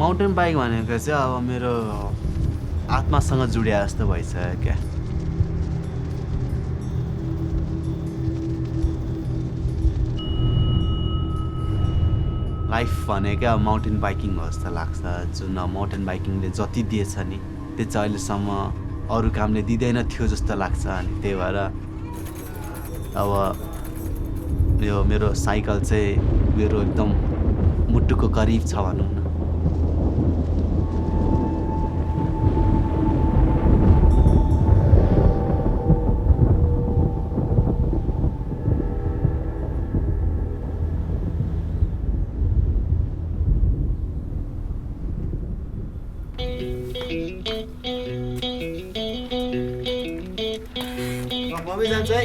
Mountain bike भनेको चाहिँ अब मेरो आत्मासँग जुडिया जस्तो भइसक्यो क्या। लाइफ भनेको अब माउन्टेन बाइकिङ हो जस्तो लाग्छ। जुन माउन्टेन बाइकिङले जति दिएछ नि त्यो चाहिँ अहिलेसम्म अरू कामले दिँदैन थियो जस्तो लाग्छ। अनि त्यही भएर अब यो मेरो साइकल चाहिँ मेरो एकदम मुटुको करिब छ भनौँ न। मम्मी जान्छ है।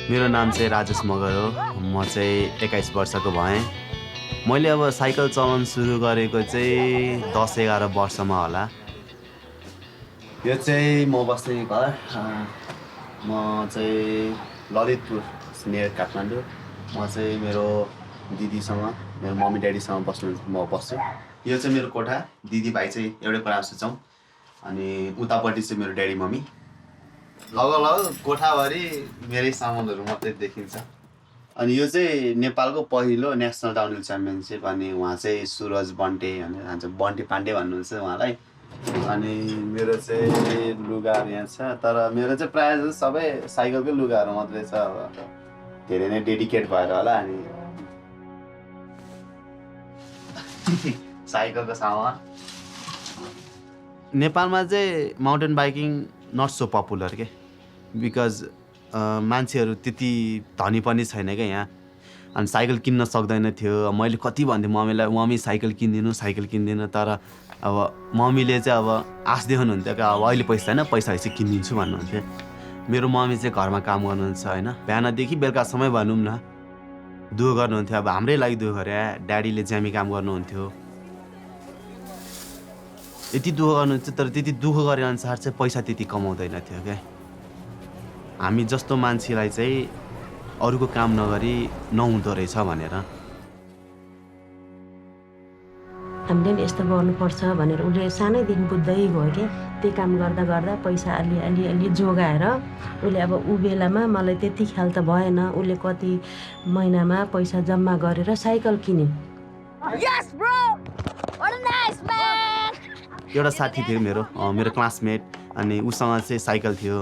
मेरो नाम चाहिँ राजेश मगर हो। म चाहिँ 21 वर्षको भएँ। मैले अब साइकल चलाउन सुरु गरेको चाहिँ 10-11 वर्षमा होला। यो चाहिँ म बस्ने घर। म चाहिँ ललितपुर नियर काठमाडौँ। म चाहिँ मेरो दिदीसँग मेरो मम्मी ड्याडीसँग म बस्छु। यो चाहिँ मेरो कोठा। दिदी भाइ चाहिँ एउटै कोठामा सुत्छौँ। अनि उतापट्टि चाहिँ मेरो ड्याडी मम्मी। लगभग कोठाभरि मेरै सामानहरू मात्रै देखिन्छ। अनि यो चाहिँ नेपालको पहिलो नेसनल डाउनहिल च्याम्पियनसिप। अनि उहाँ चाहिँ सुरज बन्टे भनेर भन्छ, बन्टे पाण्डे भन्नुहुन्छ उहाँलाई। अनि मेरो चाहिँ लुगाहरू यहाँ छ, तर मेरो चाहिँ प्रायः जस्तो सबै साइकलकै लुगाहरू मात्रै छ। अब धेरै नै डेडिकेट भएर होला। अनि साइकलको सामान नेपालमा चाहिँ mountain biking not so popular के, बिकज मान्छेहरू त्यति धनी पनि छैन क्या यहाँ। अनि साइकल किन्न सक्दैन थियो। मैले कति भन्थेँ मम्मीलाई, मम्मी साइकल किन्दिनँ। तर अब मम्मीले चाहिँ अब आश देखाउनुहुन्थ्यो क्या, अब अहिले पैसा छैन, पैसा भएपछि किनिदिन्छु भन्नुहुन्थ्यो। मेरो मम्मी चाहिँ घरमा काम गर्नुहुन्छ होइन, बिहानदेखि बेलुकासम्म भनौँ न दुःख गर्नुहुन्थ्यो। अब हाम्रै लागि दुःख गरे। ड्याडीले ज्यामी काम गर्नुहुन्थ्यो, यति दुःख गर्नुहुन्छ, तर त्यति दुःख गरे अनुसार चाहिँ पैसा त्यति कमाउँदैन थियो क्या। हामी जस्तो मान्छेलाई चाहिँ अरूको काम नगरी नहुँदो रहेछ भनेर। हामीले पनि यस्तो गर्नुपर्छ भनेर उसले सानैदेखि बुझ्दै गयो क्या। त्यो काम गर्दा गर्दा पैसा अलि जोगाएर उसले अब ऊ बेलामा मलाई त्यति ख्याल त भएन, उसले कति महिनामा पैसा जम्मा गरेर साइकल किन्यो। एउटा साथी थियो मेरो क्लासमेट। अनि उसँग चाहिँ साइकल थियो।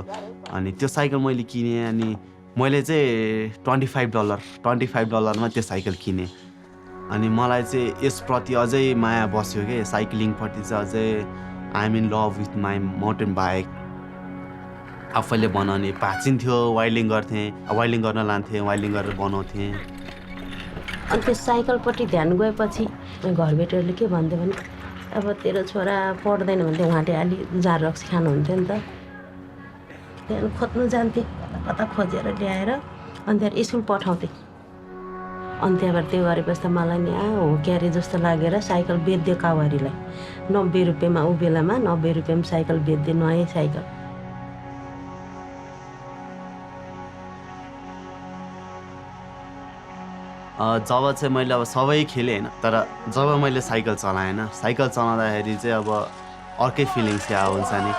अनि त्यो साइकल मैले किनेँ। अनि मैले चाहिँ $25 त्यो साइकल किनेँ। अनि मलाई चाहिँ यसप्रति अझै माया बस्यो क्या, साइक्लिङप्रति चाहिँ अझै I am in love with my mountain bike. आफैले बनाउने भाँचिन्थ्यो, वाइल्डिङ गर्थेँ, वाइल्डिङ गर्न लान्थेँ, वाइल्डिङ गरेर बनाउँथेँ। अनि त्यो साइकलपट्टि ध्यान गएपछि घरबेटीहरूले के भन्थ्यो भने अब तेरो छोरा पढ्दैन भने त्यो उहाँले अलि जार रक्सी खानुहुन्थ्यो नि त। त्यहाँदेखि खोज्नु जान्थेँ, कता खोजेर ल्याएर अनि त्यहाँबाट स्कुल पठाउँथेँ। अनि त्यहाँबाट त्यो गरेपछि त मलाई नि हो क्यारे जस्तो लागेर साइकल बेचिदियो कावारीलाई। 90 रुपियाँमा ऊ बेलामा 90 रुपियाँमा साइकल बेचिदियो, नयाँ साइकल। जब चाहिँ मैले अब सबै खेलेँ होइन, तर जब मैले साइकल चलाएँ होइन, साइकल चलाउँदाखेरि चाहिँ अब अर्कै फिलिङ्स क्या हुन्छ नि।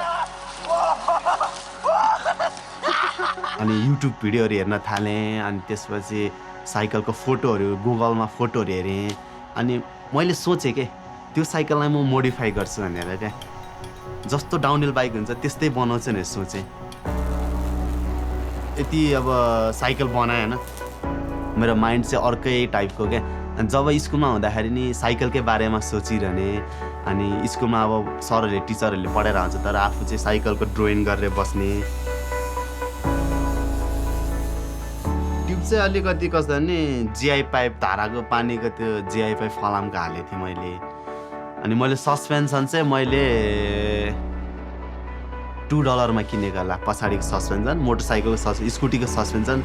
अनि युट्युब भिडियोहरू हेर्न थालेँ, अनि त्यसपछि साइकलको फोटोहरू गुगलमा फोटोहरू हेरेँ। अनि मैले सोचेँ के त्यो साइकललाई म मोडिफाई गर्छु भनेर क्या, जस्तो डाउनहिल बाइक हुन्छ त्यस्तै बनाउँछु भनेर सोचेँ। यति अब साइकल बनाएँ होइन, मेरो माइन्ड चाहिँ अर्कै टाइपको क्या। अनि जब स्कुलमा हुँदाखेरि नि साइकलकै बारेमा सोचिरहने। अनि स्कुलमा अब सरहरूले टिचरहरूले पढाएर हुन्छ, तर आफू चाहिँ साइकलको ड्रोइङ गरेर बस्ने। ट्युब चाहिँ अलिकति कस्तो भने जिआई पाइप धाराको पानीको त्यो जिआई पाइप फलामको हालेको थिएँ मैले। अनि मैले सस्पेन्सन चाहिँ मैले $2 किनेको होला, पछाडिको सस्पेन्सन, मोटरसाइकलको स्कुटीको सस्पेन्सन।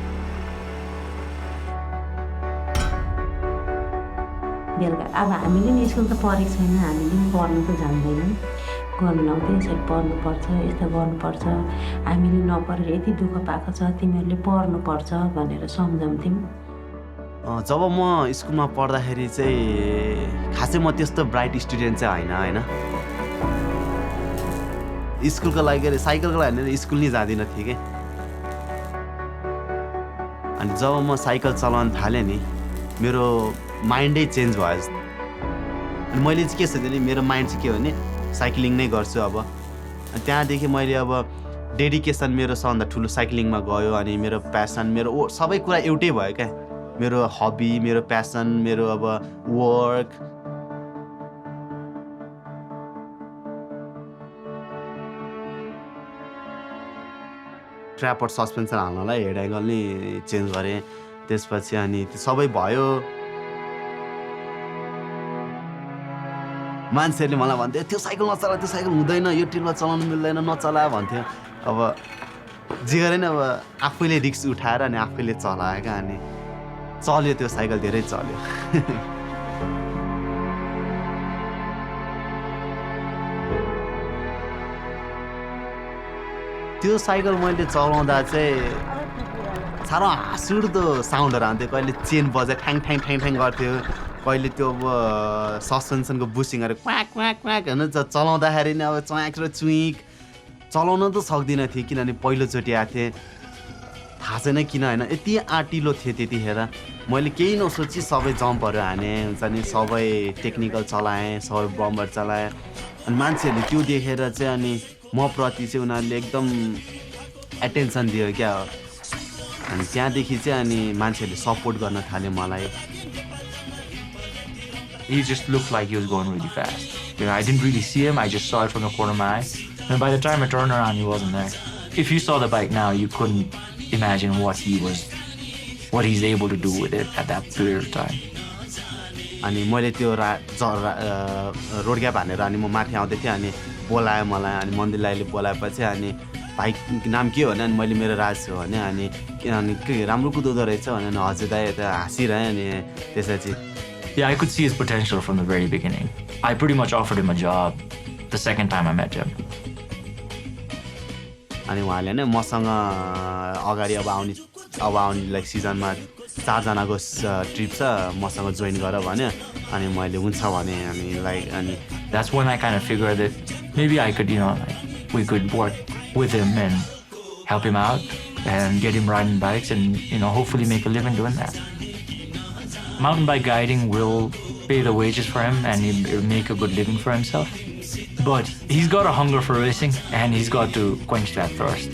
बेलुका अब हामीले नि स्कुल त पढेको छैन, हामीले नि पढ्नु त जान्दैनौँ। गर्नु लाउँथ्यो यसरी पढ्नुपर्छ, यस्तो गर्नुपर्छ, हामीले नपढेर यति दुःख पाएको छ, तिमीहरूले पढ्नुपर्छ भनेर सम्झाउँथ्यौँ। जब म स्कुलमा पढ्दाखेरि चाहिँ खासै म त्यस्तो ब्राइट स्टुडेन्ट चाहिँ होइन। स्कुलको लागि साइकलको लागि होइन, स्कुल नै जाँदिनँ थिएँ कि। अनि जब म साइकल चलाउन थालेँ नि मेरो माइन्डै चेन्ज भयो। अनि मैले चाहिँ के सोचेँ नि, मेरो माइन्ड चाहिँ के हो भने साइक्लिङ नै गर्छु अब। अनि त्यहाँदेखि मैले अब डेडिकेसन मेरो सबभन्दा ठुलो साइक्लिङमा गयो। अनि मेरो प्यासन, मेरो सबै कुरा एउटै भयो क्या। मेरो हबी, मेरो प्यासन, मेरो अब वर्क। ट्र्यापर सस्पेन्सन हाल्नलाई हेड एङ्गल नै चेन्ज गरेँ। त्यसपछि अनि त्यो सबै भयो। मान्छेहरूले मलाई भन्थ्यो त्यो साइकल नचला, त्यो साइकल हुँदैन, यो टिलमा चलाउनु मिल्दैन, नचला भन्थ्यो। अब जे गरे नि अब आफैले रिस्क उठाएर अनि आफैले चलायो क्या। अनि चल्यो त्यो साइकल, धेरै चल्यो। त्यो साइकल मैले चलाउँदा चाहिँ साह्रो हाँसउठ्दो साउन्डहरू आउँथ्यो। कहिले चेन बजाए ठ्याङ ठ्याङ ठ्याङ ठ्याङ गर्थ्यो, कहिले त्यो अब सस्पेन्सनको बुसिङहरू क्वाक क्वाक क्वाक होइन। चलाउँदाखेरि नि अब च्वाक र चुइक चलाउन त सक्दिनँ थिएँ, किनभने पहिलोचोटि आएको थिएँ, थाहा छैन किन होइन। यति आँटिलो थिएँ त्यतिखेर, मैले केही नसोची सबै जम्पहरू हानेँ हुन्छ नि, सबै टेक्निकल चलाएँ, सबै बम्बर चलाएँ। अनि मान्छेहरूले त्यो देखेर चाहिँ अनि म प्रति चाहिँ उनीहरूले एकदम एटेन्सन दियो क्या। अनि त्यहाँदेखि चाहिँ अनि मान्छेहरूले सपोर्ट गर्न थाल्यो मलाई। He just looked like he was going really fast. You know, I didn't really see him. I just saw it from the corner of my eye. And by the time I turned around, he wasn't there. If you saw the bike now, you couldn't imagine what he's able to do with it at that period of time. अनि मैले त्यो road gap हानेर अनि म माथि आउँदै थिएँ। अनि बोलायो मलाई, अनि मन्दिर दाइले बोलाएपछि अनि भाइ नाम के हो भने अनि मैले मेरो राज हो भने अनि के राम्रो कुदाउँदो रहेछ भने हजुर दाइ यता हाँसिरहेँ। अनि त्यसपछि Yeah, I could see his potential from the very beginning. I pretty much offered him a job the second time I met him. अनि उहाँले नै मसँग अगाडि अब आउने लाइक सिजनमा 4 जनाको ट्रिप छ, मसँग जोइन गर भन्यो। अनि मैले हुन्छ भने अनि लाइक अनि That's when I kind of figured that maybe I could, we could work with him and help him out and get him riding bikes and, hopefully make a living doing that. Mountain bike guiding will pay the wages for him and he'll make a good living for himself. But he's got a hunger for racing and he's got to quench that thirst.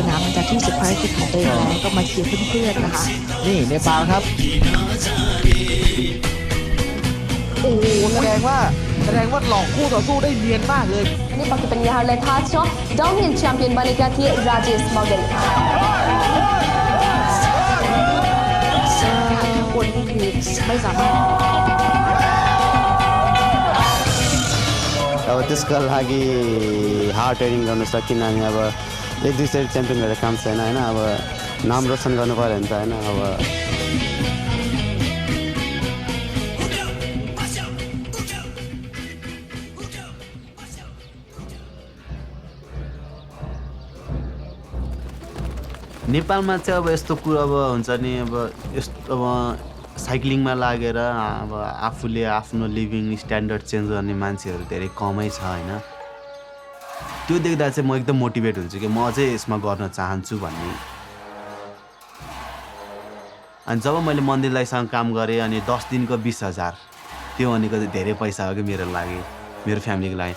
สนามหลังจากที่เสร็จภารกิจของตัวเองแล้วก็มาเชียร์เพื่อนๆนะคะ นี่เนปาลครับโอ้โหแสดงว่าหลอกคู่ต่อสู้ได้เนียนมากเลย अनि पक्कै पनि यहाँहरूलाई थाहा छ downhill champion बनेका थिए राजेश मगर ข้างบนนี่คือไม่สามารถ अब त्यसको लागि हार्ड ट्रेनिङ गर्नु सकिनँ अनि अब एक दुईचोटि च्याम्पियन भएर काम छैन होइन अब नाम रोसन गर्नु पऱ्यो भने त होइन अब नेपालमा चाहिँ अब यस्तो कुरो अब हुन्छ नि अब यस्तो अब साइक्लिङमा लागेर अब आफूले आफ्नो लिभिङ स्ट्यान्डर्ड चेन्ज गर्ने मान्छेहरू धेरै कमै छ होइन त्यो देख्दा चाहिँ म एकदम मोटिभेट हुन्छु कि म अझै यसमा गर्न चाहन्छु भन्ने अनि जब मैले मन्दिरलाईसँग काम गरेँ अनि 10 दिनको 20,000 त्यो भनेको चाहिँ धेरै पैसा हो कि मेरो लागि मेरो फ्यामिलीको लागि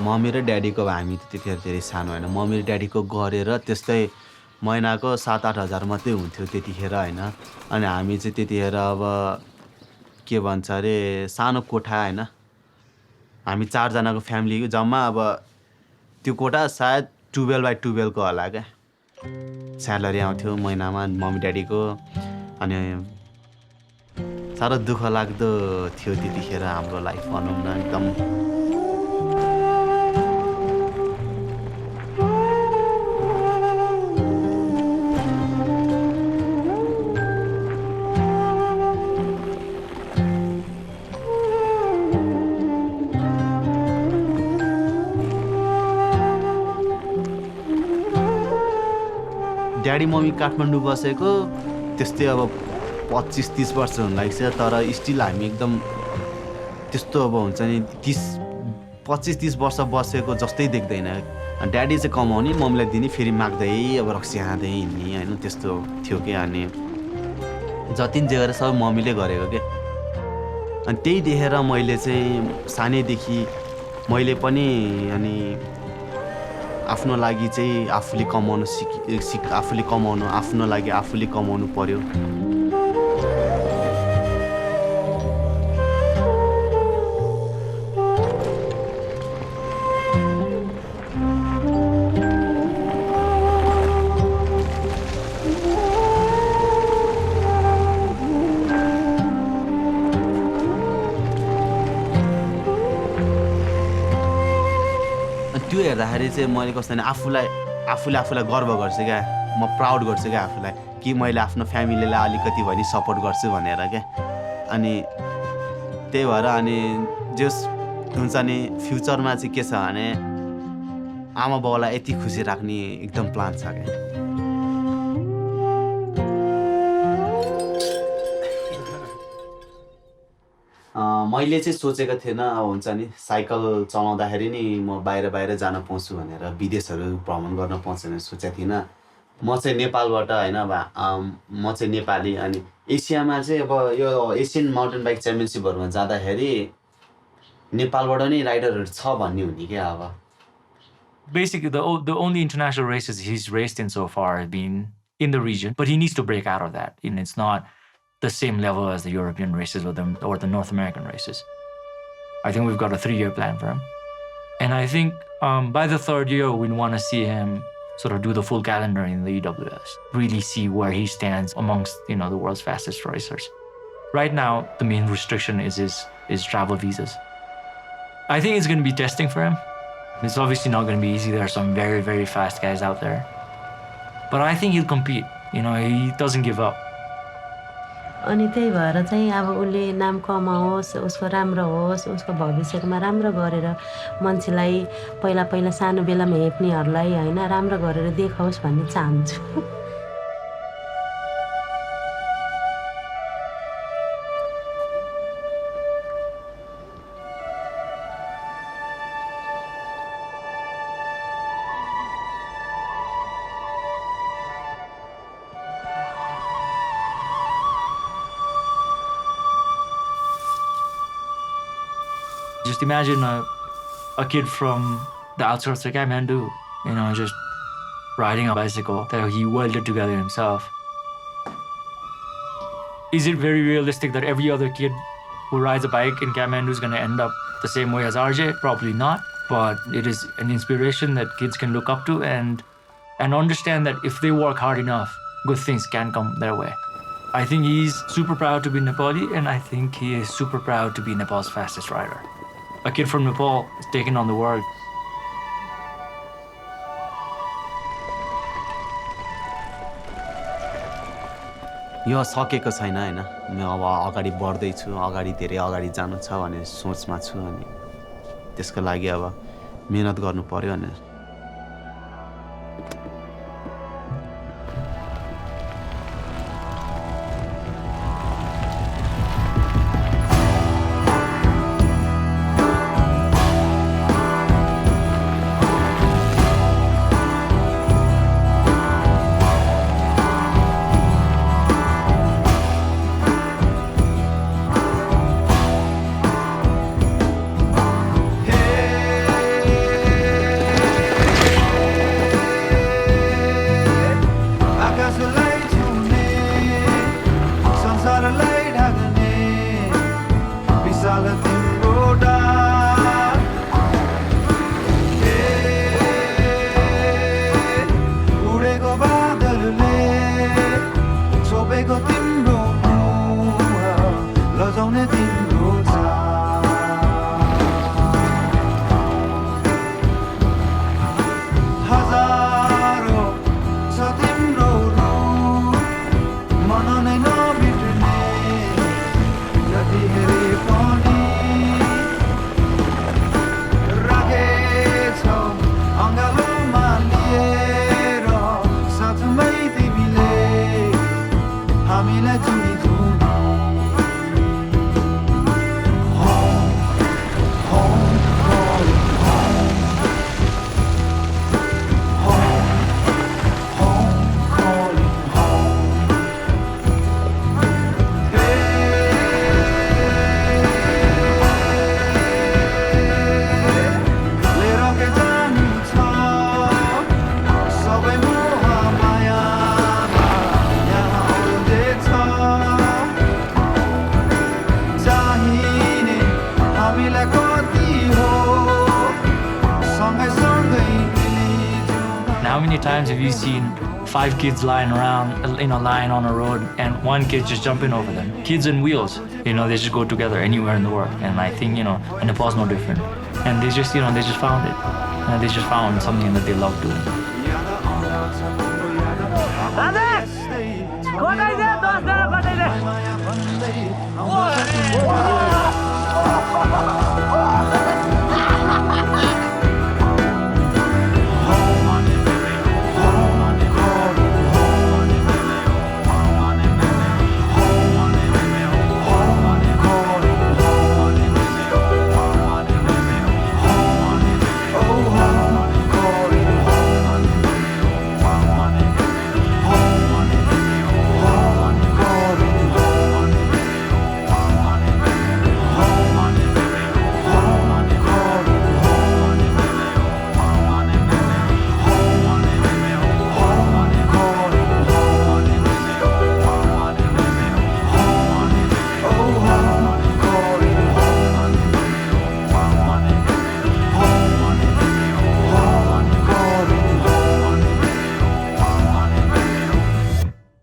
मम्मी र ड्याडीको हामी त त्यतिखेर धेरै सानो होइन मम्मी र ड्याडीको गरेर त्यस्तै महिनाको 7-8 हजार मात्रै हुन्थ्यो त्यतिखेर होइन अनि हामी चाहिँ त्यतिखेर अब के भन्छ अरे सानो कोठा होइन हामी 4 जनाको फ्यामिली जम्मा अब त्यो कोठा सायद 12x12 को होला क्या स्यालेरी आउँथ्यो महिनामा मम्मी ड्याडीको अनि साह्रो दुःख लाग्दो थियो त्यतिखेर हाम्रो लाइफ भनौँ न एकदम ड्याडी मम्मी काठमाडौँ बसेको त्यस्तै अब 25-30 वर्ष हुन लाग्छ तर स्टिल हामी एकदम त्यस्तो अब हुन्छ नि 25-30 वर्ष बसेको जस्तै देख्दैन ड्याडी चाहिँ कमाउने मम्मीलाई दिने फेरि माग्दै अब रक्सी खाँदै हिँड्ने होइन त्यस्तो थियो कि अनि जति जे गरेर सबै मम्मीले गरेको के अनि त्यही देखेर मैले चाहिँ सानैदेखि मैले पनि अनि आफ्नो लागि चाहिँ आफूले कमाउनु आफूले कमाउनु आफ्नो लागि आफूले कमाउनु पर्यो त्यो हेर्दाखेरि चाहिँ मैले कस्तो भने आफूलाई गर्व गर्छु क्या म प्राउड गर्छु क्या आफूलाई कि मैले आफ्नो फ्यामिलीलाई अलिकति भए नि सपोर्ट गर्छु भनेर क्या अनि त्यही भएर अनि जस हुन्छ नि फ्युचरमा चाहिँ के छ भने आमा बाउलाई यति खुसी राख्ने एकदम प्लान छ क्या मैले चाहिँ सोचेको थिएन अब हुन्छ नि साइकल चलाउँदाखेरि नि म बाहिर जान पाउँछु भनेर विदेशहरू भ्रमण गर्न पाउँछु भनेर सोचेको थिइनँ म चाहिँ नेपालबाट होइन अब म चाहिँ नेपाली अनि एसियामा चाहिँ अब यो एसियन माउन्टेन बाइक च्याम्पियनसिपहरूमा जाँदाखेरि नेपालबाट नै राइडरहरू छ भन्ने हुने क्या अब Basically, the only international races he's raced in so far have been in the region, but he needs to break out of that. And it's not the same level as the European races or the North American races. I think we've got a 3-year plan for him. And I think by the 3rd year, we'd want to see him sort of do the full calendar in the EWS, really see where he stands amongst, the world's fastest racers. Right now, the main restriction is his travel visas. I think it's going to be testing for him. It's obviously not going to be easy. There are some very, very fast guys out there. But I think he'll compete. He doesn't give up. अनि त्यही भएर चाहिँ अब उसले नाम कमाओस् उसको राम्रो होस् उसको भविष्यमा राम्रो गरेर मान्छेलाई पहिला सानो बेलामा हेप्नेहरूलाई हैन राम्रो गरेर देखाओस् भन्ने चाहन्छु Just imagine a kid from the outskirts of Kathmandu, just riding a bicycle that he welded together himself. Is it very realistic that every other kid who rides a bike in Kathmandu is going to end up the same way as RJ? Probably not, but it is an inspiration that kids can look up to and understand that if they work hard enough, good things can come their way. I think he's super proud to be Nepali, and I think he is super proud to be Nepal's fastest rider. A kid from Nepal is taking on the world. यो सकेको छैन हैन म अब अगाडि बढ्दै छु अगाडि धेरै अगाडि जानु छ भन्ने सोचमा छु अनि त्यसको लागि अब मेहनत गर्नु पर्यो अनि How many times have you seen 5 kids lying around, lying on a road, and one kid just jumping over them? Kids and wheels, they just go together anywhere in the world. And I think, Nepal's no different. And they just, they just found it. And they just found something that they love doing. Rajesh!